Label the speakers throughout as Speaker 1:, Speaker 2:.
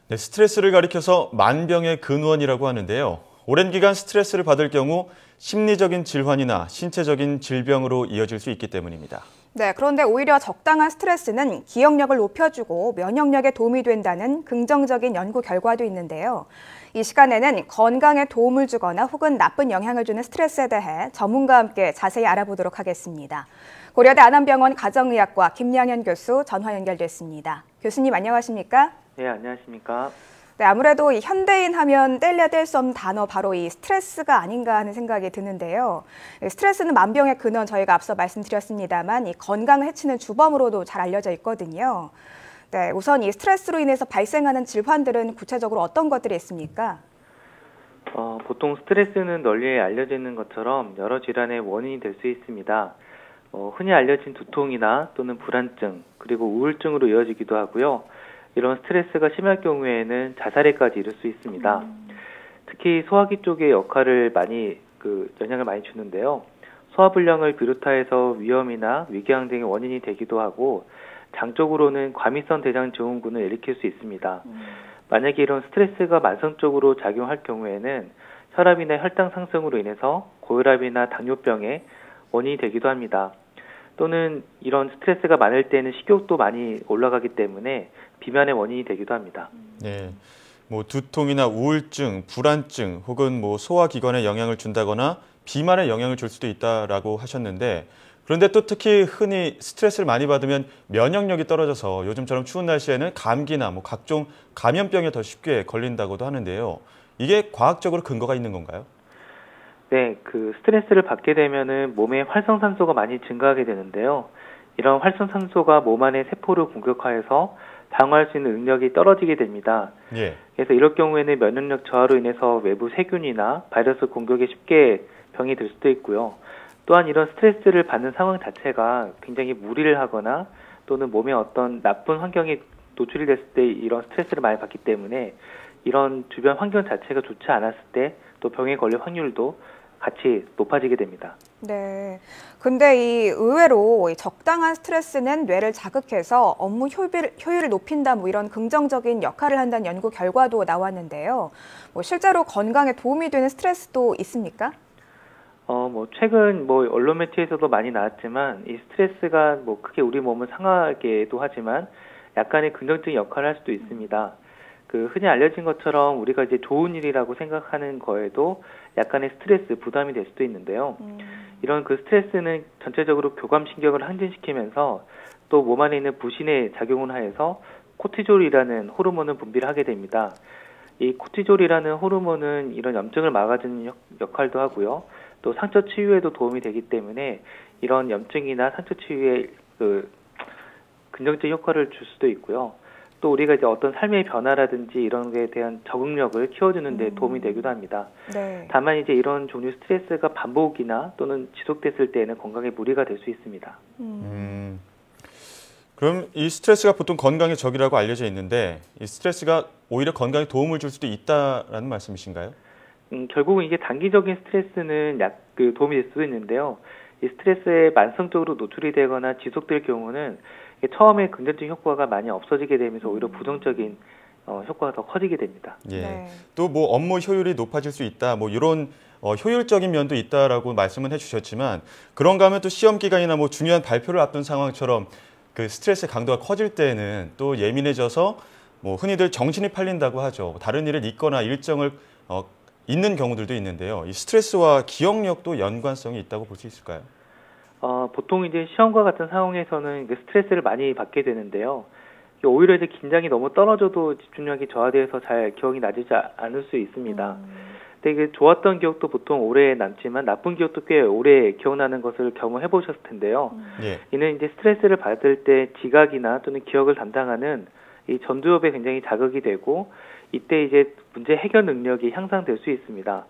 Speaker 1: 네, 스트레스를 가리켜서 만병의 근원이라고 하는데요. 오랜 기간 스트레스를 받을 경우 심리적인 질환이나 신체적인 질병으로 이어질 수 있기 때문입니다.
Speaker 2: 네, 그런데 오히려 적당한 스트레스는 기억력을 높여주고 면역력에 도움이 된다는 긍정적인 연구 결과도 있는데요. 이 시간에는 건강에 도움을 주거나 혹은 나쁜 영향을 주는 스트레스에 대해 전문가와 함께 자세히 알아보도록 하겠습니다. 고려대 안암병원 가정의학과 김양현 교수 전화 연결됐습니다. 교수님 안녕하십니까?
Speaker 3: 네, 안녕하십니까?
Speaker 2: 네, 아무래도 이 현대인 하면 뗄래야 뗄 수 없는 단어 바로 이 스트레스가 아닌가 하는 생각이 드는데요. 스트레스는 만병의 근원 저희가 앞서 말씀드렸습니다만 이 건강을 해치는 주범으로도 잘 알려져 있거든요. 네, 우선 이 스트레스로 인해서 발생하는 질환들은 구체적으로 어떤 것들이 있습니까?
Speaker 3: 보통 스트레스는 널리 알려져 있는 것처럼 여러 질환의 원인이 될 수 있습니다. 흔히 알려진 두통이나 또는 불안증, 그리고 우울증으로 이어지기도 하고요. 이런 스트레스가 심할 경우에는 자살에까지 이를 수 있습니다. 특히 소화기 쪽의 역할을 영향을 많이 주는데요. 소화불량을 비롯하여서 위염이나 위궤양 등의 원인이 되기도 하고, 장적으로는 과민성 대장 증후군을 일으킬 수 있습니다. 만약에 이런 스트레스가 만성적으로 작용할 경우에는 혈압이나 혈당 상승으로 인해서 고혈압이나 당뇨병의 원인이 되기도 합니다. 또는 이런 스트레스가 많을 때는 식욕도 많이 올라가기 때문에 비만의 원인이 되기도 합니다.
Speaker 1: 네, 두통이나 우울증, 불안증 혹은 소화기관에 영향을 준다거나 비만에 영향을 줄 수도 있다라고 하셨는데, 그런데 또 특히 흔히 스트레스를 많이 받으면 면역력이 떨어져서 요즘처럼 추운 날씨에는 감기나 각종 감염병에 더 쉽게 걸린다고도 하는데요. 이게 과학적으로 근거가 있는 건가요?
Speaker 3: 네, 스트레스를 받게 되면은 몸에 활성산소가 많이 증가하게 되는데요. 이런 활성산소가 몸 안의 세포를 공격하여서 방어할 수 있는 능력이 떨어지게 됩니다.
Speaker 1: 예.
Speaker 3: 그래서 이럴 경우에는 면역력 저하로 인해서 외부 세균이나 바이러스 공격에 쉽게 병이 들 수도 있고요. 또한 이런 스트레스를 받는 상황 자체가 굉장히 무리를 하거나 또는 몸에 어떤 나쁜 환경에 노출이 됐을 때 이런 스트레스를 많이 받기 때문에 이런 주변 환경 자체가 좋지 않았을 때 또 병에 걸릴 확률도 같이 높아지게 됩니다.
Speaker 2: 네. 근데 이 의외로 적당한 스트레스는 뇌를 자극해서 업무 효율을 높인다 이런 긍정적인 역할을 한다는 연구 결과도 나왔는데요. 실제로 건강에 도움이 되는 스트레스도 있습니까?
Speaker 3: 최근 언론 매체에서도 많이 나왔지만 이 스트레스가 크게 우리 몸을 상하게도 하지만 약간의 긍정적인 역할을 할 수도 있습니다. 흔히 알려진 것처럼 우리가 이제 좋은 일이라고 생각하는 거에도 약간의 스트레스, 부담이 될 수도 있는데요. 이런 스트레스는 전체적으로 교감신경을 항진시키면서 또 몸 안에 있는 부신에 작용을 하여서 코티졸이라는 호르몬을 분비를 하게 됩니다. 이 코티졸이라는 호르몬은 이런 염증을 막아주는 역할도 하고요. 또 상처 치유에도 도움이 되기 때문에 이런 염증이나 상처 치유에 긍정적 효과를 줄 수도 있고요. 또 우리가 이제 어떤 삶의 변화라든지 이런 거에 대한 적응력을 키워주는 데 도움이 되기도 합니다.
Speaker 2: 네.
Speaker 3: 다만 이제 이런 종류 스트레스가 반복이나 또는 지속됐을 때에는 건강에 무리가 될 수 있습니다.
Speaker 1: 그럼 이 스트레스가 보통 건강의 적이라고 알려져 있는데 이 스트레스가 오히려 건강에 도움을 줄 수도 있다라는 말씀이신가요?
Speaker 3: 결국은 이게 단기적인 스트레스는 도움이 될 수도 있는데요. 이 스트레스에 만성적으로 노출이 되거나 지속될 경우는 처음에 긍정적인 효과가 많이 없어지게 되면서 오히려 부정적인 효과가 더 커지게 됩니다.
Speaker 1: 예.
Speaker 2: 네.
Speaker 1: 또 업무 효율이 높아질 수 있다, 이런 효율적인 면도 있다라고 말씀은 해주셨지만, 그런가 하면 또 시험 기간이나 중요한 발표를 앞둔 상황처럼 스트레스 강도가 커질 때는 또 예민해져서 흔히들 정신이 팔린다고 하죠. 다른 일을 잊거나 일정을 잊는 경우들도 있는데요. 이 스트레스와 기억력도 연관성이 있다고 볼 수 있을까요?
Speaker 3: 보통 이제 시험과 같은 상황에서는 스트레스를 많이 받게 되는데요. 오히려 이제 긴장이 너무 떨어져도 집중력이 저하돼서 잘 기억이 나지 않을 수 있습니다. 근데 좋았던 기억도 보통 오래 남지만 나쁜 기억도 꽤 오래 기억나는 것을 경험해 보셨을 텐데요.
Speaker 1: 예.
Speaker 3: 이는 이제 스트레스를 받을 때 지각이나 또는 기억을 담당하는 이 전두엽에 굉장히 자극이 되고 이때 이제 문제 해결 능력이 향상될 수 있습니다.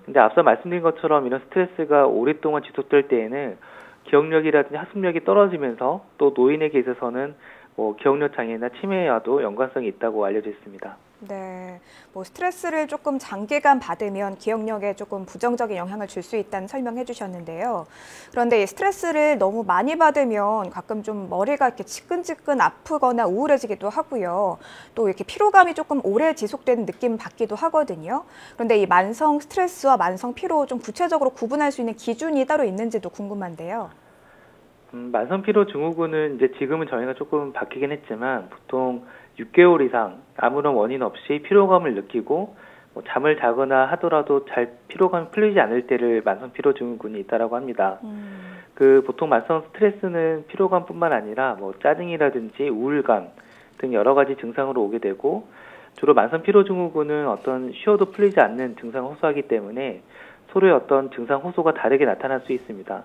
Speaker 3: 근데 앞서 말씀드린 것처럼 이런 스트레스가 오랫동안 지속될 때에는 기억력이라든지 학습력이 떨어지면서 또 노인에게 있어서는 뭐 기억력 장애나 치매와도 연관성이 있다고 알려져 있습니다.
Speaker 2: 네, 뭐 스트레스를 조금 장기간 받으면 기억력에 조금 부정적인 영향을 줄 수 있다는 설명해 주셨는데요. 그런데 이 스트레스를 너무 많이 받으면 가끔 좀 머리가 이렇게 지끈지끈 아프거나 우울해지기도 하고요. 또 이렇게 피로감이 조금 오래 지속되는 느낌 받기도 하거든요. 그런데 이 만성 스트레스와 만성 피로 좀 구체적으로 구분할 수 있는 기준이 따로 있는지도 궁금한데요.
Speaker 3: 만성 피로 증후군은 이제 지금은 저희가 조금 바뀌긴 했지만 보통 6개월 이상 아무런 원인 없이 피로감을 느끼고 뭐 잠을 자거나 하더라도 잘 피로감이 풀리지 않을 때를 만성 피로 증후군이 있다라고 합니다. 그 보통 만성 스트레스는 피로감뿐만 아니라 뭐 짜증이라든지 우울감 등 여러 가지 증상으로 오게 되고 주로 만성 피로 증후군은 어떤 쉬어도 풀리지 않는 증상을 호소하기 때문에 서로의 어떤 증상 호소가 다르게 나타날 수 있습니다.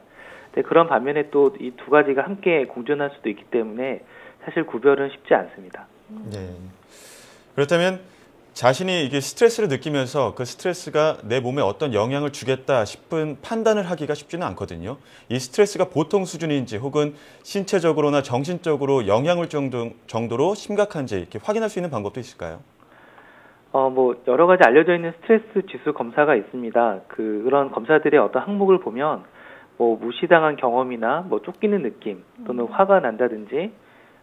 Speaker 3: 네, 그런 반면에 또 이 두 가지가 함께 공존할 수도 있기 때문에 사실 구별은 쉽지 않습니다.
Speaker 1: 네. 그렇다면 자신이 이게 스트레스를 느끼면서 그 스트레스가 내 몸에 어떤 영향을 주겠다 싶은 판단을 하기가 쉽지는 않거든요. 이 스트레스가 보통 수준인지 혹은 신체적으로나 정신적으로 영향을 정도로 심각한지 이렇게 확인할 수 있는 방법도 있을까요?
Speaker 3: 뭐 여러 가지 알려져 있는 스트레스 지수 검사가 있습니다. 그런 검사들의 어떤 항목을 보면 뭐 무시당한 경험이나 뭐 쫓기는 느낌 또는 화가 난다든지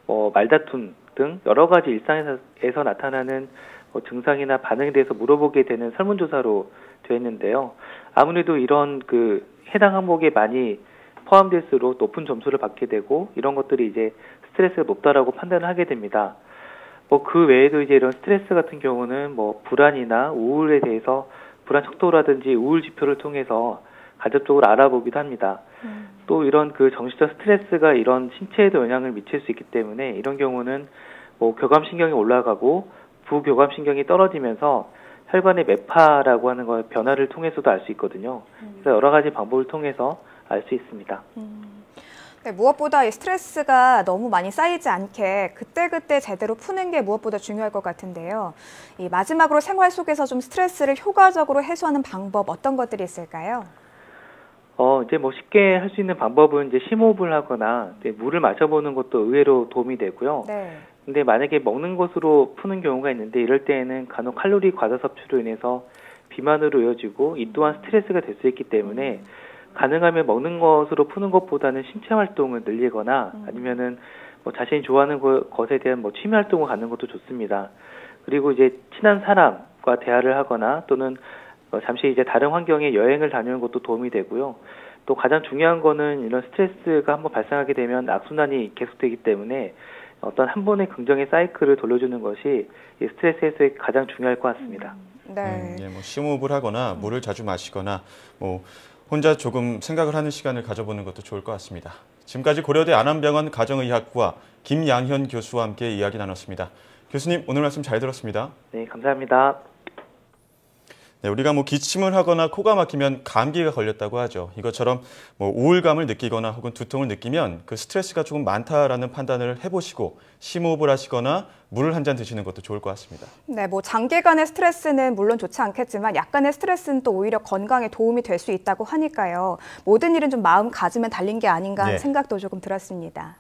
Speaker 3: 뭐 말다툼 등 여러 가지 일상에서 나타나는 뭐 증상이나 반응에 대해서 물어보게 되는 설문조사로 되어 있는데요. 아무래도 이런 그 해당 항목에 많이 포함될수록 높은 점수를 받게 되고 이런 것들이 이제 스트레스가 높다라고 판단을 하게 됩니다. 뭐 그 외에도 이제 이런 스트레스 같은 경우는 뭐 불안이나 우울에 대해서 불안 척도라든지 우울 지표를 통해서 간접적으로 알아보기도 합니다. 또 이런 그 정신적 스트레스가 이런 신체에도 영향을 미칠 수 있기 때문에 이런 경우는 뭐 교감신경이 올라가고 부교감신경이 떨어지면서 혈관의 매파라고 하는 걸 변화를 통해서도 알 수 있거든요. 그래서 여러 가지 방법을 통해서 알 수 있습니다.
Speaker 2: 네, 무엇보다 이 스트레스가 너무 많이 쌓이지 않게 그때그때 제대로 푸는 게 무엇보다 중요할 것 같은데요. 이 마지막으로 생활 속에서 좀 스트레스를 효과적으로 해소하는 방법 어떤 것들이 있을까요?
Speaker 3: 이제 뭐 쉽게 할 수 있는 방법은 이제 심호흡을 하거나 이제 물을 마셔보는 것도 의외로 도움이 되고요.
Speaker 2: 네.
Speaker 3: 근데 만약에 먹는 것으로 푸는 경우가 있는데 이럴 때에는 간혹 칼로리 과다 섭취로 인해서 비만으로 이어지고 이 또한 스트레스가 될 수 있기 때문에 가능하면 먹는 것으로 푸는 것보다는 신체 활동을 늘리거나 아니면은 뭐 자신이 좋아하는 것에 대한 뭐 취미 활동을 갖는 것도 좋습니다. 그리고 이제 친한 사람과 대화를 하거나 또는 잠시 이제 다른 환경에 여행을 다니는 것도 도움이 되고요. 또 가장 중요한 거는 이런 스트레스가 한번 발생하게 되면 악순환이 계속되기 때문에 어떤 한 번의 긍정의 사이클을 돌려주는 것이 이 스트레스 해소에 가장 중요할 것 같습니다.
Speaker 2: 네.
Speaker 1: 예, 뭐 심호흡을 하거나 물을 자주 마시거나 뭐 혼자 조금 생각을 하는 시간을 가져보는 것도 좋을 것 같습니다. 지금까지 고려대 안암병원 가정의학과 김양현 교수와 함께 이야기 나눴습니다. 교수님, 오늘 말씀 잘 들었습니다.
Speaker 3: 네, 감사합니다.
Speaker 1: 네, 우리가 뭐 기침을 하거나 코가 막히면 감기가 걸렸다고 하죠. 이것처럼 뭐 우울감을 느끼거나 혹은 두통을 느끼면 그 스트레스가 조금 많다라는 판단을 해보시고 심호흡을 하시거나 물을 한 잔 드시는 것도 좋을 것 같습니다.
Speaker 2: 네, 뭐 장기간의 스트레스는 물론 좋지 않겠지만 약간의 스트레스는 또 오히려 건강에 도움이 될 수 있다고 하니까요. 모든 일은 좀 마음가짐에 달린 게 아닌가 하는
Speaker 1: 네.
Speaker 2: 생각도 조금 들었습니다.